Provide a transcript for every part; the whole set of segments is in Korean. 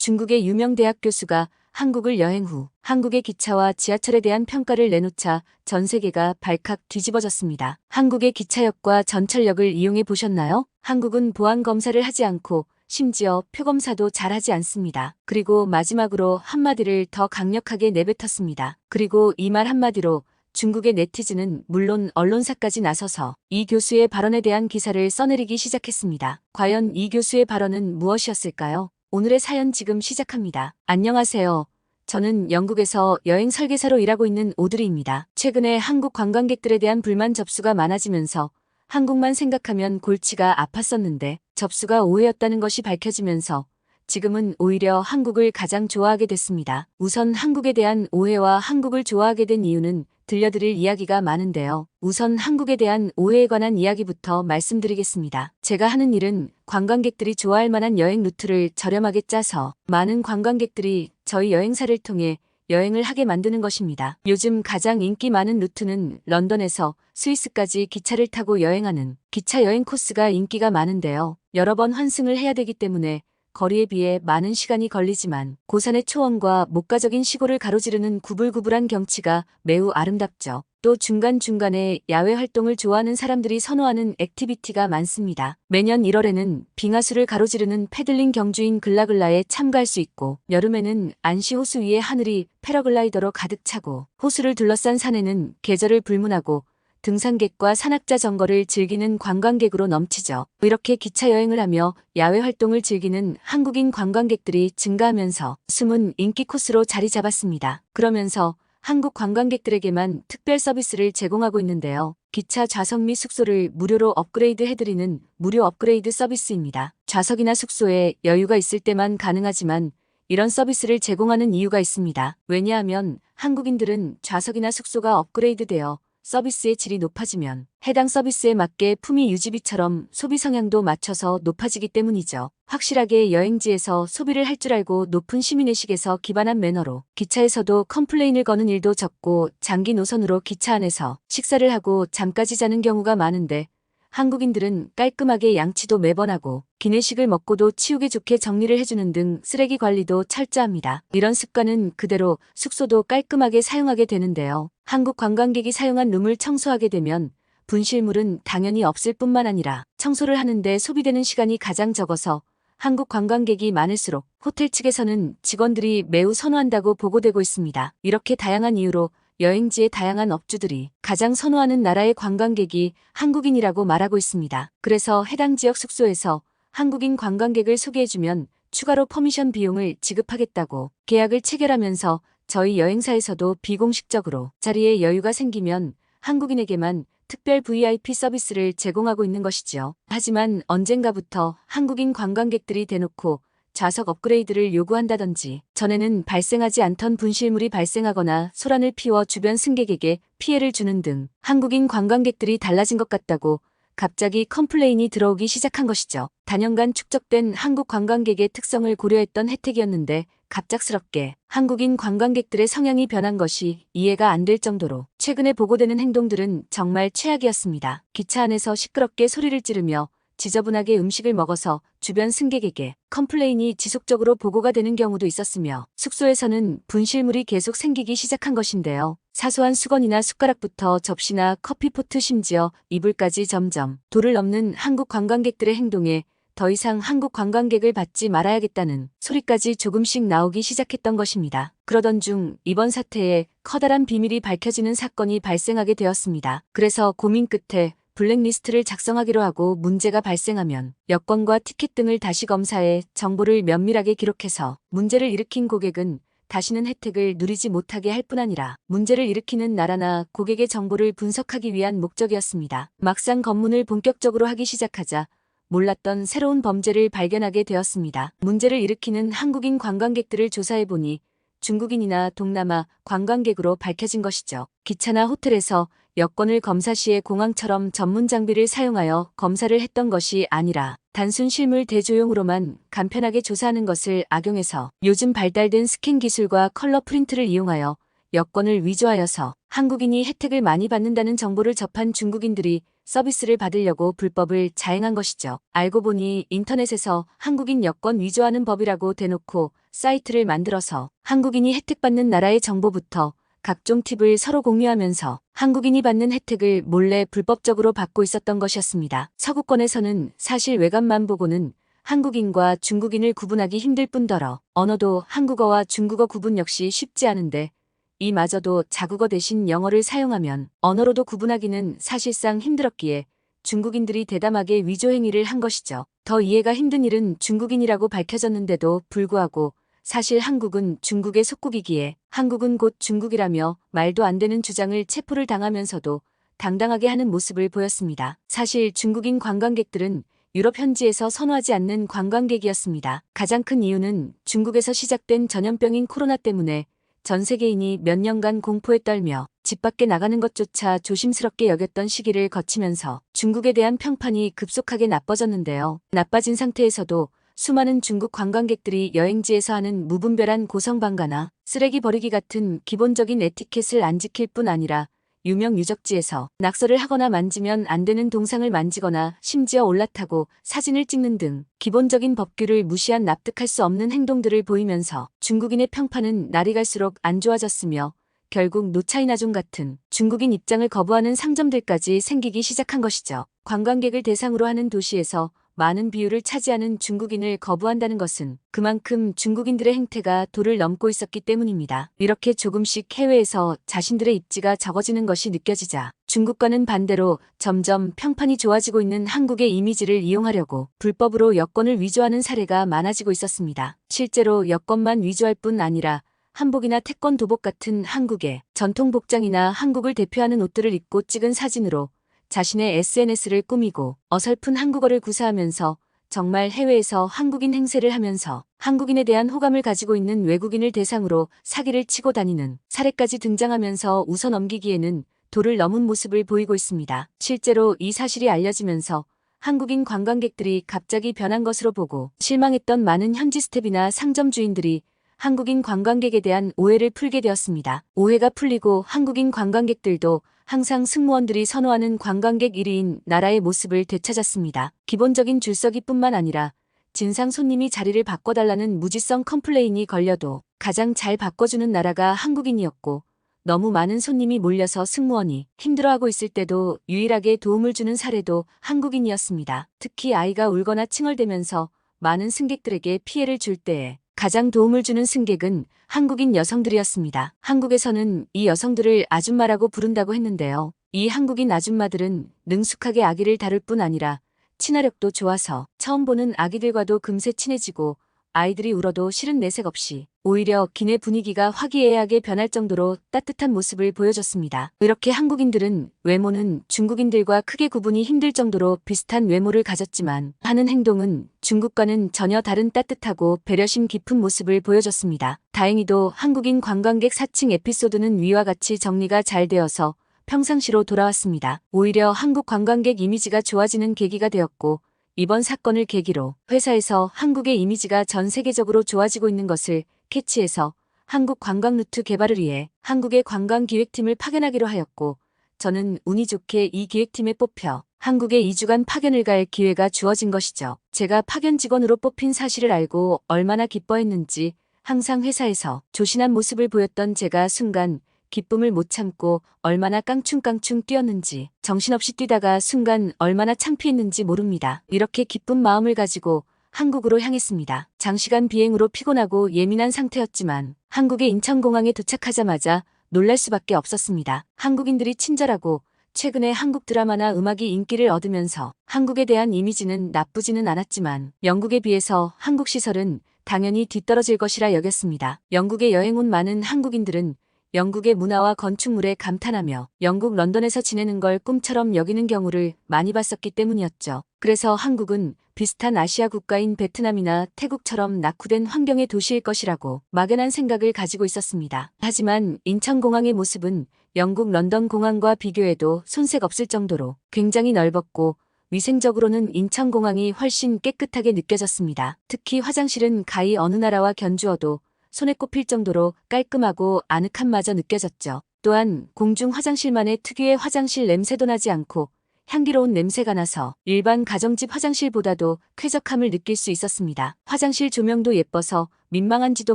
중국의 유명 대학 교수가 한국을 여행 후 한국의 기차와 지하철에 대한 평가를 내놓자 전 세계가 발칵 뒤집어졌습니다. 한국의 기차역과 전철역을 이용해 보셨나요? 한국은 보안 검사를 하지 않고 심지어 표검사도 잘하지 않습니다. 그리고 마지막으로 한마디를 더 강력하게 내뱉었습니다. 그리고 이 말 한마디로 중국의 네티즌은 물론 언론사까지 나서서 이 교수의 발언에 대한 기사를 써내리기 시작했습니다. 과연 이 교수의 발언은 무엇이었을까요? 오늘의 사연 지금 시작합니다. 안녕하세요. 저는 영국에서 여행 설계사로 일하고 있는 오드리입니다. 최근에 한국 관광객들에 대한 불만 접수가 많아지면서 한국만 생각하면 골치가 아팠었는데 접수가 오해였다는 것이 밝혀지면서 지금은 오히려 한국을 가장 좋아하게 됐습니다. 우선 한국에 대한 오해와 한국을 좋아하게 된 이유는 들려드릴 이야기가 많은데요. 우선 한국에 대한 오해에 관한 이야기부터 말씀드리겠습니다. 제가 하는 일은 관광객들이 좋아할 만한 여행 루트를 저렴하게 짜서 많은 관광객들이 저희 여행사를 통해 여행을 하게 만드는 것입니다. 요즘 가장 인기 많은 루트는 런던에서 스위스까지 기차를 타고 여행하는 기차 여행 코스가 인기가 많은데요. 여러 번 환승을 해야 되기 때문에 거리에 비해 많은 시간이 걸리지만 고산의 초원과 목가적인 시골을 가로지르는 구불구불한 경치가 매우 아름답죠. 또 중간중간에 야외 활동을 좋아하는 사람들이 선호하는 액티비티가 많습니다. 매년 1월에는 빙하수를 가로지르는 패들링 경주인 글라글라에 참가할 수 있고 여름에는 안시 호수 위의 하늘이 패러글라이더로 가득 차고 호수를 둘러싼 산에는 계절을 불문하고 등산객과 산악자 정거를 즐기는 관광객으로 넘치죠. 이렇게 기차 여행을 하며 야외 활동을 즐기는 한국인 관광객들이 증가하면서 숨은 인기 코스로 자리 잡았습니다. 그러면서 한국 관광객들에게만 특별 서비스를 제공하고 있는데요. 기차 좌석 및 숙소를 무료로 업그레이드 해드리는 무료 업그레이드 서비스입니다. 좌석이나 숙소에 여유가 있을 때만 가능하지만 이런 서비스를 제공하는 이유가 있습니다. 왜냐하면 한국인들은 좌석이나 숙소가 업그레이드되어 서비스의 질이 높아지면 해당 서비스에 맞게 품위 유지비처럼 소비 성향도 맞춰서 높아지기 때문이죠. 확실하게 여행지에서 소비를 할 줄 알고 높은 시민의식에서 기반한 매너로 기차에서도 컴플레인을 거는 일도 적고 장기 노선으로 기차 안에서 식사를 하고 잠까지 자는 경우가 많은데 한국인들은 깔끔하게 양치도 매번 하고 기내식을 먹고도 치우기 좋게 정리를 해주는 등 쓰레기 관리도 철저합니다. 이런 습관은 그대로 숙소도 깔끔하게 사용하게 되는데요. 한국 관광객이 사용한 룸을 청소하게 되면 분실물은 당연히 없을 뿐만 아니라 청소를 하는데 소비되는 시간이 가장 적어서 한국 관광객이 많을수록 호텔 측에서는 직원들이 매우 선호한다고 보고되고 있습니다. 이렇게 다양한 이유로 여행지의 다양한 업주들이 가장 선호하는 나라의 관광객이 한국인이라고 말하고 있습니다. 그래서 해당 지역 숙소에서 한국인 관광객을 소개해주면 추가로 퍼미션 비용을 지급하겠다고 계약을 체결하면서 저희 여행사에서도 비공식적으로 자리에 여유가 생기면 한국인에게만 특별 VIP 서비스를 제공하고 있는 것이지요. 하지만 언젠가부터 한국인 관광객들이 대놓고 좌석 업그레이드를 요구한다든지 전에는 발생하지 않던 분실물이 발생하거나 소란을 피워 주변 승객에게 피해를 주는 등 한국인 관광객들이 달라진 것 같다고 갑자기 컴플레인이 들어오기 시작한 것이죠. 단연간 축적된 한국 관광객의 특성을 고려했던 혜택이었는데 갑작스럽게 한국인 관광객들의 성향이 변한 것이 이해가 안 될 정도로 최근에 보고되는 행동들은 정말 최악이었습니다. 기차 안에서 시끄럽게 소리를 지르며 지저분하게 음식을 먹어서 주변 승객에게 컴플레인이 지속적으로 보고가 되는 경우도 있었으며 숙소에서는 분실물이 계속 생기기 시작한 것인데요. 사소한 수건이나 숟가락부터 접시나 커피포트 심지어 이불까지 점점 도를 넘는 한국 관광객들의 행동에 더 이상 한국 관광객을 받지 말아야겠다는 소리까지 조금씩 나오기 시작했던 것입니다. 그러던 중 이번 사태에 커다란 비밀이 밝혀지는 사건이 발생하게 되었습니다. 그래서 고민 끝에 블랙리스트를 작성하기로 하고 문제가 발생하면 여권과 티켓 등을 다시 검사해 정보를 면밀하게 기록해서 문제를 일으킨 고객은 다시는 혜택을 누리지 못하게 할 뿐 아니라 문제를 일으키는 나라나 고객의 정보를 분석하기 위한 목적이었습니다. 막상 검문을 본격적으로 하기 시작하자 몰랐던 새로운 범죄를 발견하게 되었습니다. 문제를 일으키는 한국인 관광객들을 조사해보니 중국인이나 동남아 관광객으로 밝혀진 것이죠. 기차나 호텔에서 여권을 검사 시에 공항처럼 전문 장비를 사용하여 검사를 했던 것이 아니라 단순 실물 대조용으로만 간편하게 조사하는 것을 악용해서 요즘 발달된 스캔 기술과 컬러 프린트를 이용하여 여권을 위조하여서 한국인이 혜택을 많이 받는다는 정보를 접한 중국인들이 서비스를 받으려고 불법을 자행한 것이죠. 알고 보니 인터넷에서 한국인 여권 위조하는 법이라고 대놓고 사이트를 만들어서 한국인이 혜택받는 나라의 정보부터 각종 팁을 서로 공유하면서 한국인이 받는 혜택을 몰래 불법적으로 받고 있었던 것이었습니다. 서구권에서는 사실 외관만 보고는 한국인과 중국인을 구분하기 힘들 뿐더러 언어도 한국어와 중국어 구분 역시 쉽지 않은데 이마저도 자국어 대신 영어를 사용하면 언어로도 구분하기는 사실상 힘들었기에 중국인들이 대담하게 위조 행위를 한 것이죠. 더 이해가 힘든 일은 중국인이라고 밝혀졌는데도 불구하고 사실 한국은 중국의 속국이기에 한국은 곧 중국이라며 말도 안 되는 주장을 체포를 당하면서도 당당하게 하는 모습을 보였습니다. 사실 중국인 관광객들은 유럽 현지에서 선호하지 않는 관광객이었습니다. 가장 큰 이유는 중국에서 시작된 전염병인 코로나 때문에 전 세계인이 몇 년간 공포에 떨며 집 밖에 나가는 것조차 조심스럽게 여겼던 시기를 거치면서 중국에 대한 평판이 급속하게 나빠졌는데요. 나빠진 상태에서도 수많은 중국 관광객들이 여행지에서 하는 무분별한 고성방가나 쓰레기 버리기 같은 기본적인 에티켓을 안 지킬 뿐 아니라 유명 유적지에서 낙서를 하거나 만지면 안 되는 동상을 만지거나 심지어 올라타고 사진을 찍는 등 기본적인 법규를 무시한 납득할 수 없는 행동들을 보이면서 중국인의 평판은 날이 갈수록 안 좋아졌으며 결국 노차이나종 같은 중국인 입장을 거부하는 상점들까지 생기기 시작한 것이죠. 관광객을 대상으로 하는 도시에서 많은 비율을 차지하는 중국인을 거부한다는 것은 그만큼 중국인들의 행태가 도를 넘고 있었기 때문입니다. 이렇게 조금씩 해외에서 자신들의 입지가 적어지는 것이 느껴지자 중국과는 반대로 점점 평판이 좋아지고 있는 한국의 이미지를 이용하려고 불법으로 여권을 위조하는 사례가 많아지고 있었습니다. 실제로 여권만 위조할 뿐 아니라 한복이나 태권 도복 같은 한국의 전통 복장이나 한국을 대표하는 옷들을 입고 찍은 사진으로 자신의 SNS를 꾸미고 어설픈 한국어를 구사하면서 정말 해외에서 한국인 행세를 하면서 한국인에 대한 호감을 가지고 있는 외국인을 대상으로 사기를 치고 다니는 사례까지 등장하면서 웃어넘기기에는 도를 넘은 모습을 보이고 있습니다. 실제로 이 사실이 알려지면서 한국인 관광객들이 갑자기 변한 것으로 보고 실망했던 많은 현지 스텝이나 상점 주인들이 한국인 관광객에 대한 오해를 풀게 되었습니다. 오해가 풀리고 한국인 관광객들도 항상 승무원들이 선호하는 관광객 1위인 나라의 모습을 되찾았습니다. 기본적인 줄서기뿐만 아니라 진상 손님이 자리를 바꿔달라는 무지성 컴플레인이 걸려도 가장 잘 바꿔주는 나라가 한국인이었고 너무 많은 손님이 몰려서 승무원이 힘들어하고 있을 때도 유일하게 도움을 주는 사례도 한국인이었습니다. 특히 아이가 울거나 칭얼대면서 많은 승객들에게 피해를 줄 때에 가장 도움을 주는 승객은 한국인 여성들이었습니다. 한국에서는 이 여성들을 아줌마라고 부른다고 했는데요. 이 한국인 아줌마들은 능숙하게 아기를 다룰 뿐 아니라 친화력도 좋아서 처음 보는 아기들과도 금세 친해지고 아이들이 울어도 싫은 내색 없이 오히려 기내 분위기가 화기애애하게 변할 정도로 따뜻한 모습을 보여줬습니다. 이렇게 한국인들은 외모는 중국인들과 크게 구분이 힘들 정도로 비슷한 외모를 가졌지만 하는 행동은 중국과는 전혀 다른 따뜻하고 배려심 깊은 모습을 보여줬습니다. 다행히도 한국인 관광객 사칭 에피소드는 위와 같이 정리가 잘 되어서 평상시로 돌아왔습니다. 오히려 한국 관광객 이미지가 좋아지는 계기가 되었고 이번 사건을 계기로 회사에서 한국의 이미지가 전 세계적으로 좋아지고 있는 것을 캐치해서 한국 관광 루트 개발을 위해 한국의 관광기획팀을 파견하기로 하였고 저는 운이 좋게 이 기획팀에 뽑혀 한국에 2주간 파견을 갈 기회가 주어진 것이죠. 제가 파견 직원으로 뽑힌 사실을 알고 얼마나 기뻐했는지 항상 회사에서 조신한 모습을 보였던 제가 순간 기쁨을 못 참고 얼마나 깡충깡충 뛰었는지 정신없이 뛰다가 순간 얼마나 창피했는지 모릅니다. 이렇게 기쁜 마음을 가지고 한국으로 향했습니다. 장시간 비행으로 피곤하고 예민한 상태였지만 한국의 인천공항에 도착하자마자 놀랄 수밖에 없었습니다. 한국인들이 친절하고 최근에 한국 드라마나 음악이 인기를 얻으면서 한국에 대한 이미지는 나쁘지는 않았지만 영국에 비해서 한국 시설은 당연히 뒤떨어질 것이라 여겼습니다. 영국에 여행 온 많은 한국인들은 영국의 문화와 건축물에 감탄하며 영국 런던에서 지내는 걸 꿈처럼 여기는 경우를 많이 봤었기 때문이었죠. 그래서 한국은 비슷한 아시아 국가인 베트남이나 태국처럼 낙후된 환경의 도시일 것이라고 막연한 생각을 가지고 있었습니다. 하지만 인천공항의 모습은 영국 런던 공항과 비교해도 손색 없을 정도로 굉장히 넓었고 위생적으로는 인천공항이 훨씬 깨끗하게 느껴졌습니다. 특히 화장실은 가히 어느 나라와 견주어도 손에 꼽힐 정도로 깔끔하고 아늑함마저 느껴졌죠. 또한 공중 화장실만의 특유의 화장실 냄새도 나지 않고 향기로운 냄새가 나서 일반 가정집 화장실보다도 쾌적함을 느낄 수 있었습니다. 화장실 조명도 예뻐서 민망한지도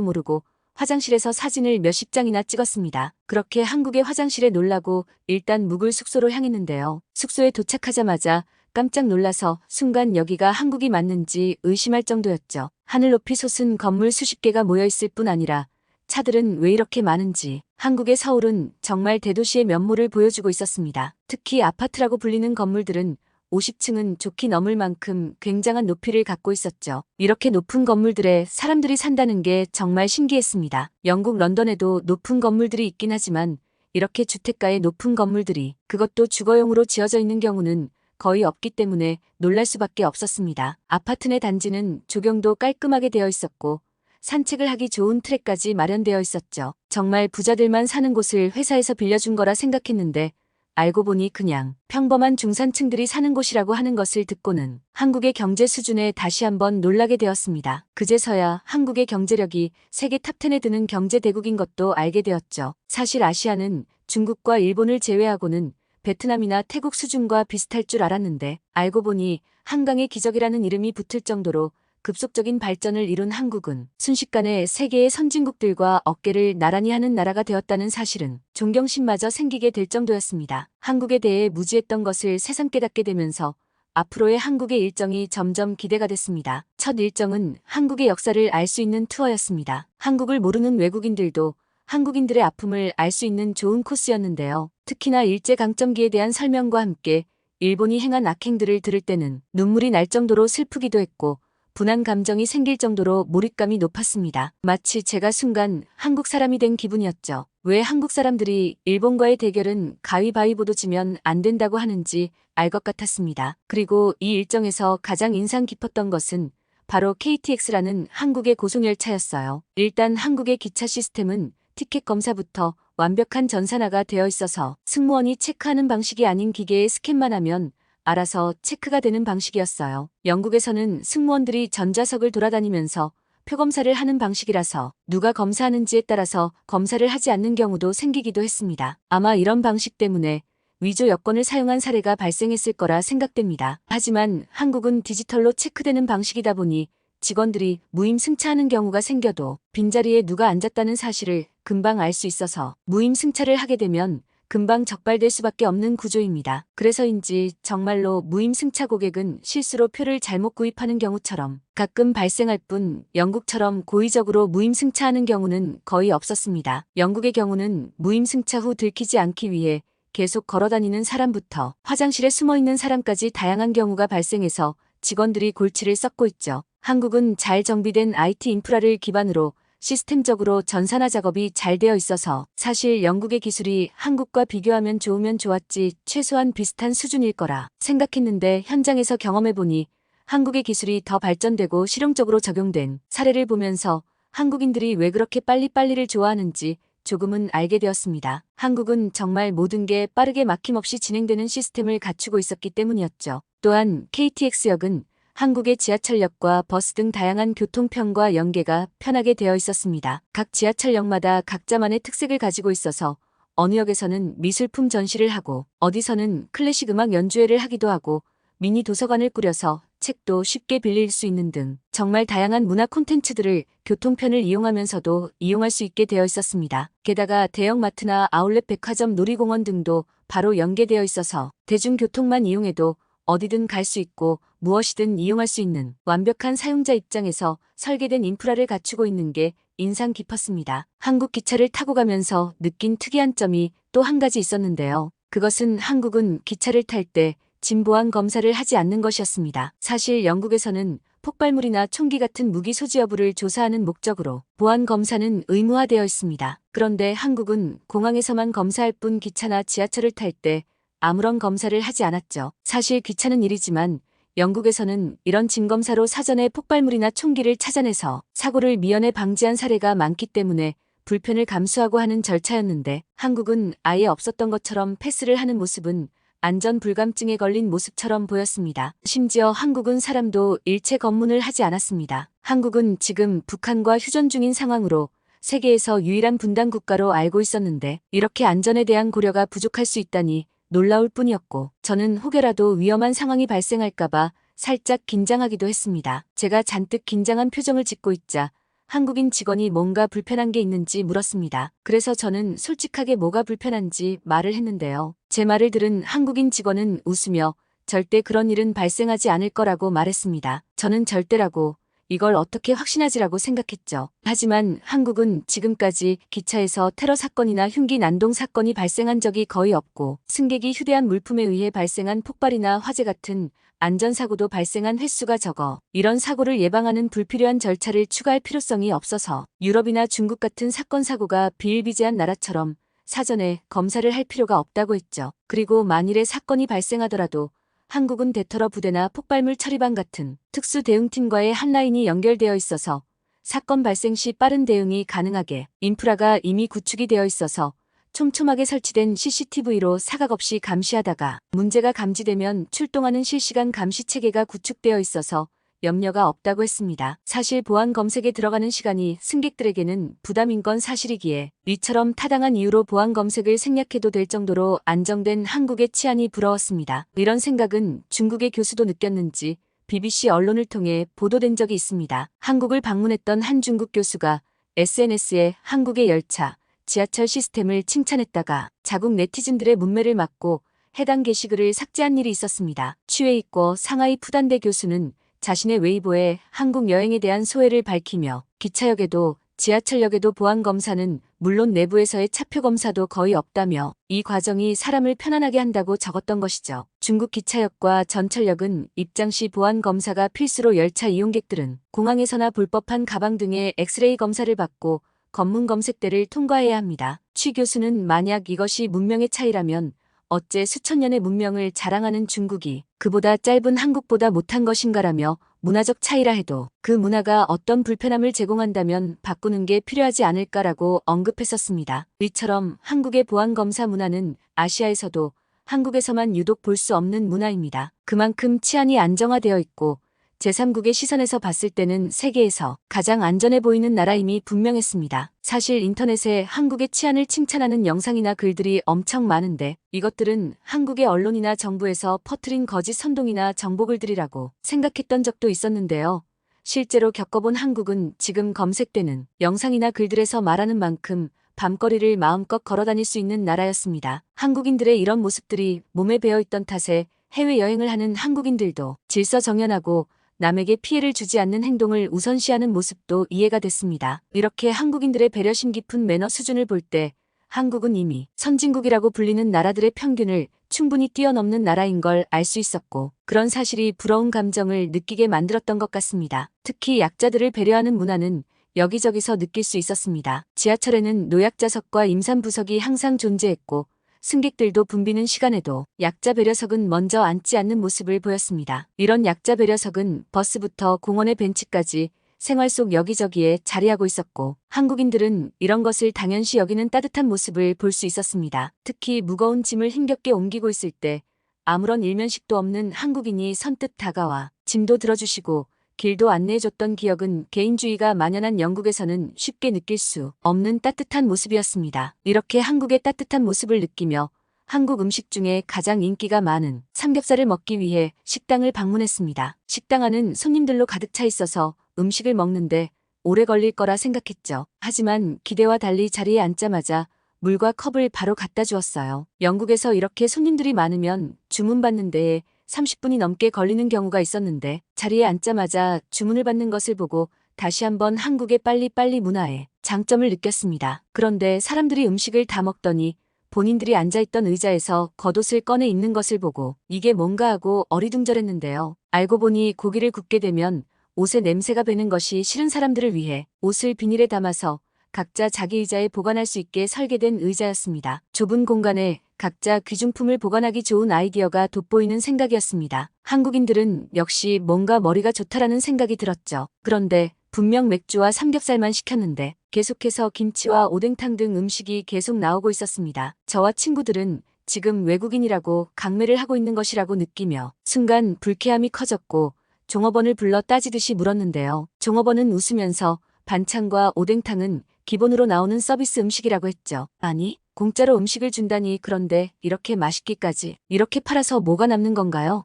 모르고 화장실에서 사진을 몇십 장이나 찍었습니다. 그렇게 한국의 화장실에 놀라고 일단 묵을 숙소로 향했는데요. 숙소에 도착하자마자 깜짝 놀라서 순간 여기가 한국이 맞는지 의심할 정도였죠. 하늘 높이 솟은 건물 수십 개가 모여 있을 뿐 아니라 차들은 왜 이렇게 많은지 한국의 서울은 정말 대도시의 면모를 보여주고 있었습니다. 특히 아파트라고 불리는 건물들은 50층은 좋게 넘을 만큼 굉장한 높이를 갖고 있었죠. 이렇게 높은 건물들에 사람들이 산다는 게 정말 신기했습니다. 영국 런던에도 높은 건물들이 있긴 하지만 이렇게 주택가의 높은 건물들이 그것도 주거용으로 지어져 있는 경우는 거의 없기 때문에 놀랄 수밖에 없었습니다. 아파트 내 단지는 조경도 깔끔하게 되어 있었고 산책을 하기 좋은 트랙까지 마련되어 있었죠. 정말 부자들만 사는 곳을 회사에서 빌려준 거라 생각했는데 알고 보니 그냥 평범한 중산층들이 사는 곳이라고 하는 것을 듣고는 한국의 경제 수준에 다시 한번 놀라게 되었습니다. 그제서야 한국의 경제력이 세계 탑10에 드는 경제 대국인 것도 알게 되었죠. 사실 아시아는 중국과 일본을 제외하고는 베트남이나 태국 수준과 비슷할 줄 알았는데 알고 보니 한강의 기적이라는 이름이 붙을 정도로 급속적인 발전을 이룬 한국은 순식간에 세계의 선진국들과 어깨를 나란히 하는 나라가 되었다는 사실은 존경심마저 생기게 될 정도였습니다. 한국에 대해 무지했던 것을 새삼 깨닫게 되면서 앞으로의 한국의 일정이 점점 기대가 됐습니다. 첫 일정은 한국의 역사를 알 수 있는 투어였습니다. 한국을 모르는 외국인들도 한국인들의 아픔을 알 수 있는 좋은 코스였는데요. 특히나 일제강점기에 대한 설명과 함께 일본이 행한 악행들을 들을 때는 눈물이 날 정도로 슬프기도 했고 분한 감정이 생길 정도로 몰입감이 높았습니다. 마치 제가 순간 한국 사람이 된 기분이었죠. 왜 한국 사람들이 일본과의 대결은 가위바위보도 지면 안 된다고 하는지 알 것 같았습니다. 그리고 이 일정에서 가장 인상 깊었던 것은 바로 KTX라는 한국의 고속열차였어요. 일단 한국의 기차 시스템은 티켓 검사부터 완벽한 전산화가 되어 있어서 승무원이 체크하는 방식이 아닌 기계에 스캔만 하면 알아서 체크가 되는 방식이었어요. 영국에서는 승무원들이 전좌석을 돌아다니면서 표검사를 하는 방식이라서 누가 검사하는지에 따라서 검사를 하지 않는 경우도 생기기도 했습니다. 아마 이런 방식 때문에 위조 여권을 사용한 사례가 발생했을 거라 생각됩니다. 하지만 한국은 디지털로 체크되는 방식이다 보니 직원들이 무임승차하는 경우가 생겨도 빈자리에 누가 앉았다는 사실을 금방 알 수 있어서 무임승차를 하게 되면 금방 적발될 수밖에 없는 구조입니다. 그래서인지 정말로 무임승차 고객은 실수로 표를 잘못 구입하는 경우처럼 가끔 발생할 뿐 영국처럼 고의적으로 무임승차하는 경우는 거의 없었습니다. 영국의 경우는 무임승차 후 들키지 않기 위해 계속 걸어다니는 사람부터 화장실에 숨어있는 사람까지 다양한 경우가 발생해서 직원들이 골치를 썩고 있죠. 한국은 잘 정비된 IT 인프라를 기반으로 시스템적으로 전산화 작업이 잘 되어 있어서 사실 영국의 기술이 한국과 비교하면 좋으면 좋았지 최소한 비슷한 수준일 거라 생각했는데 현장에서 경험해보니 한국의 기술이 더 발전되고 실용적으로 적용된 사례를 보면서 한국인들이 왜 그렇게 빨리빨리를 좋아하는지 조금은 알게 되었습니다. 한국은 정말 모든 게 빠르게 막힘없이 진행되는 시스템을 갖추고 있었기 때문이었죠. 또한 KTX역은 한국의 지하철역과 버스 등 다양한 교통편과 연계가 편하게 되어 있었습니다. 각 지하철역마다 각자만의 특색을 가지고 있어서 어느 역에서는 미술품 전시를 하고 어디서는 클래식 음악 연주회를 하기도 하고 미니 도서관을 꾸려서 책도 쉽게 빌릴 수 있는 등 정말 다양한 문화 콘텐츠들을 교통편을 이용하면서도 이용할 수 있게 되어 있었습니다. 게다가 대형마트나 아울렛 백화점 놀이공원 등도 바로 연계되어 있어서 대중교통만 이용해도 어디든 갈 수 있고 무엇이든 이용할 수 있는 완벽한 사용자 입장에서 설계된 인프라를 갖추고 있는 게 인상 깊었습니다. 한국 기차를 타고 가면서 느낀 특이한 점이 또 한 가지 있었는데요. 그것은 한국은 기차를 탈 때 진보안 검사를 하지 않는 것이었습니다. 사실 영국에서는 폭발물이나 총기 같은 무기 소지 여부를 조사하는 목적으로 보안 검사는 의무화되어 있습니다. 그런데 한국은 공항에서만 검사할 뿐 기차나 지하철을 탈 때 아무런 검사를 하지 않았죠. 사실 귀찮은 일이지만 영국에서는 이런 진검사로 사전에 폭발물이나 총기를 찾아내서 사고를 미연에 방지한 사례가 많기 때문에 불편을 감수하고 하는 절차였는데 한국은 아예 없었던 것처럼 패스를 하는 모습은 안전 불감증에 걸린 모습처럼 보였습니다. 심지어 한국은 사람도 일체 검문을 하지 않았습니다. 한국은 지금 북한과 휴전 중인 상황으로 세계에서 유일한 분단 국가로 알고 있었는데 이렇게 안전에 대한 고려가 부족할 수 있다니 놀라울 뿐이었고 저는 혹여라도 위험한 상황이 발생할까봐 살짝 긴장하기도 했습니다. 제가 잔뜩 긴장한 표정을 짓고 있자 한국인 직원이 뭔가 불편한 게 있는지 물었습니다. 그래서 저는 솔직하게 뭐가 불편한지 말을 했는데요. 제 말을 들은 한국인 직원은 웃으며 절대 그런 일은 발생하지 않을 거라고 말했습니다. 저는 절대라고 이걸 어떻게 확신하지라고 생각했죠. 하지만 한국은 지금까지 기차에서 테러 사건이나 흉기 난동 사건이 발생한 적이 거의 없고 승객이 휴대한 물품에 의해 발생한 폭발이나 화재 같은 안전사고도 발생한 횟수가 적어 이런 사고를 예방하는 불필요한 절차를 추가할 필요성이 없어서 유럽이나 중국 같은 사건 사고가 비일비재한 나라처럼 사전에 검사를 할 필요가 없다고 했죠. 그리고 만일에 사건이 발생하더라도 한국은 대터러 부대나 폭발물 처리반 같은 특수 대응팀과의 한 라인이 연결되어 있어서 사건 발생 시 빠른 대응이 가능하게 인프라가 이미 구축이 되어 있어서 촘촘하게 설치된 CCTV로 사각 없이 감시하다가 문제가 감지되면 출동하는 실시간 감시 체계가 구축되어 있어서 염려가 없다고 했습니다. 사실 보안 검색에 들어가는 시간이 승객들에게는 부담인 건 사실이기에 이처럼 타당한 이유로 보안 검색을 생략해도 될 정도로 안정된 한국의 치안이 부러웠습니다. 이런 생각은 중국의 교수도 느꼈는지 BBC 언론을 통해 보도된 적이 있습니다. 한국을 방문했던 한 중국 교수가 SNS에 한국의 열차, 지하철 시스템을 칭찬했다가 자국 네티즌들의 문매를 맞고 해당 게시글을 삭제한 일이 있었습니다. 취해있고 상하이 푸단대 교수는 자신의 웨이보에 한국 여행에 대한 소회를 밝히며 기차역에도 지하철역에도 보안검사는 물론 내부에서의 차표검사도 거의 없다며 이 과정이 사람을 편안하게 한다고 적었던 것이죠. 중국 기차역과 전철역은 입장 시 보안검사가 필수로 열차 이용객들은 공항에서나 볼 법한 가방 등의 엑스레이 검사를 받고 검문 검색대를 통과해야 합니다. 취 교수는 만약 이것이 문명의 차이라면 어째 수천 년의 문명을 자랑하는 중국이 그보다 짧은 한국보다 못한 것인가라며 문화적 차이라 해도 그 문화가 어떤 불편함을 제공한다면 바꾸는 게 필요하지 않을까라고 언급했었습니다. 이처럼 한국의 보안검사 문화는 아시아에서도 한국에서만 유독 볼 수 없는 문화입니다. 그만큼 치안이 안정화되어 있고 제3국의 시선에서 봤을 때는 세계에서 가장 안전해 보이는 나라임이 분명했습니다. 사실 인터넷에 한국의 치안을 칭찬하는 영상이나 글들이 엄청 많은데 이것들은 한국의 언론이나 정부에서 퍼뜨린 거짓 선동이나 정보글들이라고 생각했던 적도 있었는데요. 실제로 겪어본 한국은 지금 검색되는 영상이나 글들에서 말하는 만큼 밤거리를 마음껏 걸어다닐 수 있는 나라였습니다. 한국인들의 이런 모습들이 몸에 배어있던 탓에 해외여행을 하는 한국인들도 질서정연하고 남에게 피해를 주지 않는 행동을 우선시하는 모습도 이해가 됐습니다. 이렇게 한국인들의 배려심 깊은 매너 수준을 볼 때 한국은 이미 선진국이라고 불리는 나라들의 평균을 충분히 뛰어넘는 나라인 걸 알 수 있었고 그런 사실이 부러운 감정을 느끼게 만들었던 것 같습니다. 특히 약자들을 배려하는 문화는 여기저기서 느낄 수 있었습니다. 지하철에는 노약자석과 임산부석이 항상 존재했고 승객들도 붐비는 시간에도 약자 배려석은 먼저 앉지 않는 모습을 보였습니다. 이런 약자 배려석은 버스부터 공원의 벤치까지 생활 속 여기저기에 자리하고 있었고 한국인들은 이런 것을 당연시 여기는 따뜻한 모습을 볼 수 있었습니다. 특히 무거운 짐을 힘겹게 옮기고 있을 때 아무런 일면식도 없는 한국인이 선뜻 다가와 짐도 들어주시고 길도 안내해줬던 기억은 개인주의가 만연한 영국에서는 쉽게 느낄 수 없는 따뜻한 모습이었습니다. 이렇게 한국의 따뜻한 모습을 느끼며 한국 음식 중에 가장 인기가 많은 삼겹살을 먹기 위해 식당을 방문했습니다. 식당 안은 손님들로 가득 차 있어서 음식을 먹는데 오래 걸릴 거라 생각했죠. 하지만 기대와 달리 자리에 앉자마자 물과 컵을 바로 갖다 주었어요. 영국에서 이렇게 손님들이 많으면 주문받는 데에 30분이 넘게 걸리는 경우가 있었는데 자리에 앉자마자 주문을 받는 것을 보고 다시 한번 한국의 빨리빨리 문화의 장점을 느꼈습니다. 그런데 사람들이 음식을 다 먹더니 본인들이 앉아있던 의자에서 겉옷을 꺼내 입는 것을 보고 이게 뭔가 하고 어리둥절했는데요. 알고 보니 고기를 굽게 되면 옷에 냄새가 배는 것이 싫은 사람들을 위해 옷을 비닐에 담아서 각자 자기 의자에 보관할 수 있게 설계된 의자였습니다. 좁은 공간에 각자 귀중품을 보관하기 좋은 아이디어가 돋보이는 생각이었습니다. 한국인들은 역시 뭔가 머리가 좋다라는 생각이 들었죠. 그런데 분명 맥주와 삼겹살만 시켰는데 계속해서 김치와 오뎅탕 등 음식이 계속 나오고 있었습니다. 저와 친구들은 지금 외국인이라고 강매를 하고 있는 것이라고 느끼며 순간 불쾌함이 커졌고 종업원을 불러 따지듯이 물었는데요. 종업원은 웃으면서 반찬과 오뎅탕은 기본으로 나오는 서비스 음식이라고 했죠. 아니, 공짜로 음식을 준다니 그런데 이렇게 맛있기까지 이렇게 팔아서 뭐가 남는 건가요?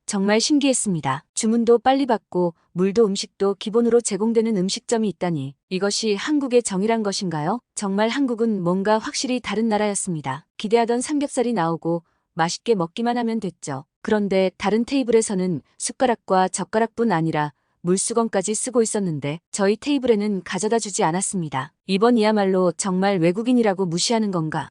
정말 신기했습니다. 주문도 빨리 받고 물도 음식도 기본으로 제공되는 음식점이 있다니 이것이 한국의 정이란 것인가요? 정말 한국은 뭔가 확실히 다른 나라였습니다. 기대하던 삼겹살이 나오고 맛있게 먹기만 하면 됐죠. 그런데 다른 테이블에서는 숟가락과 젓가락뿐 아니라 물수건까지 쓰고 있었는데 저희 테이블에는 가져다 주지 않았습니다. 이번이야말로 정말 외국인이라고 무시하는 건가?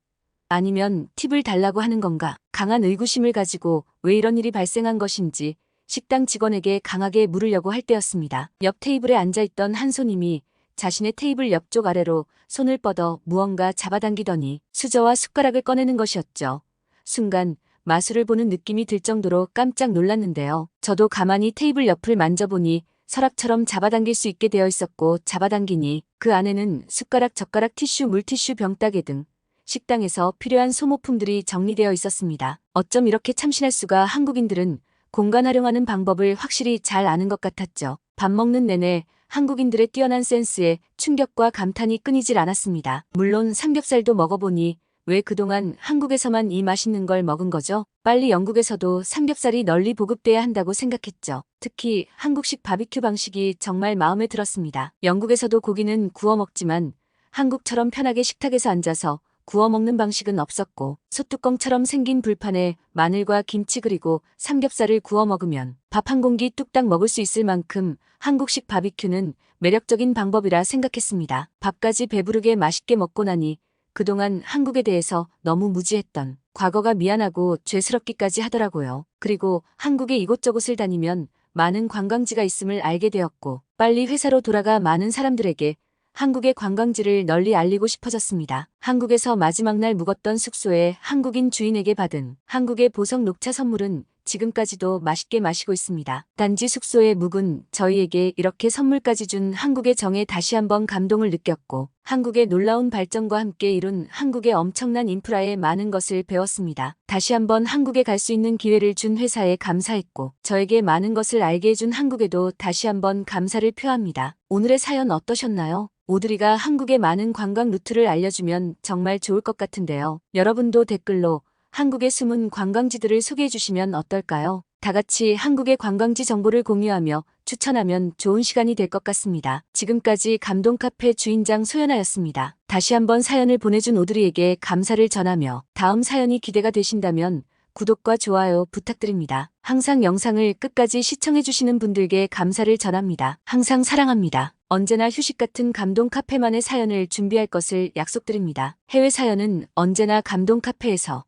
아니면 팁을 달라고 하는 건가? 강한 의구심을 가지고 왜 이런 일이 발생한 것인지 식당 직원에게 강하게 물으려고 할 때였습니다. 옆 테이블에 앉아있던 한 손님이 자신의 테이블 옆쪽 아래로 손을 뻗어 무언가 잡아당기더니 수저와 숟가락을 꺼내는 것이었죠. 순간 마술을 보는 느낌이 들 정도로 깜짝 놀랐는데요. 저도 가만히 테이블 옆을 만져보니 서랍처럼 잡아당길 수 있게 되어 있었고 잡아당기니 그 안에는 숟가락, 젓가락, 티슈, 물티슈, 병따개 등 식당에서 필요한 소모품들이 정리되어 있었습니다. 어쩜 이렇게 참신할 수가. 한국인들은 공간 활용하는 방법을 확실히 잘 아는 것 같았죠. 밥 먹는 내내 한국인들의 뛰어난 센스에 충격과 감탄이 끊이질 않았습니다. 물론 삼겹살도 먹어보니 왜 그동안 한국에서만 이 맛있는 걸 먹은 거죠? 빨리 영국에서도 삼겹살이 널리 보급돼야 한다고 생각했죠. 특히 한국식 바비큐 방식이 정말 마음에 들었습니다. 영국에서도 고기는 구워 먹지만 한국처럼 편하게 식탁에서 앉아서 구워 먹는 방식은 없었고 소뚜껑처럼 생긴 불판에 마늘과 김치 그리고 삼겹살을 구워 먹으면 밥 한 공기 뚝딱 먹을 수 있을 만큼 한국식 바비큐는 매력적인 방법이라 생각했습니다. 밥까지 배부르게 맛있게 먹고 나니 그동안 한국에 대해서 너무 무지했던 과거가 미안하고 죄스럽기까지 하더라고요. 그리고 한국의 이곳저곳을 다니면 많은 관광지가 있음을 알게 되었고 빨리 회사로 돌아가 많은 사람들에게 한국의 관광지를 널리 알리고 싶어졌습니다. 한국에서 마지막 날 묵었던 숙소에 한국인 주인에게 받은 한국의 보석 녹차 선물은 지금까지도 맛있게 마시고 있습니다. 단지 숙소에 묵은 저희에게 이렇게 선물까지 준 한국의 정에 다시 한번 감동을 느꼈고 한국의 놀라운 발전과 함께 이룬 한국의 엄청난 인프라에 많은 것을 배웠습니다. 다시 한번 한국에 갈 수 있는 기회를 준 회사에 감사했고 저에게 많은 것을 알게 해준 한국에도 다시 한번 감사를 표합니다. 오늘의 사연 어떠셨나요? 오드리가 한국의 많은 관광 루트를 알려주면 정말 좋을 것 같은데요. 여러분도 댓글로 한국의 숨은 관광지들을 소개해 주시면 어떨까요? 다 같이 한국의 관광지 정보를 공유하며 추천하면 좋은 시간이 될 것 같습니다. 지금까지 감동카페 주인장 소연아였습니다. 다시 한번 사연을 보내준 오드리에게 감사를 전하며 다음 사연이 기대가 되신다면 구독과 좋아요 부탁드립니다. 항상 영상을 끝까지 시청해주시는 분들께 감사를 전합니다. 항상 사랑합니다. 언제나 휴식 같은 감동 카페만의 사연을 준비할 것을 약속드립니다. 해외 사연은 언제나 감동 카페에서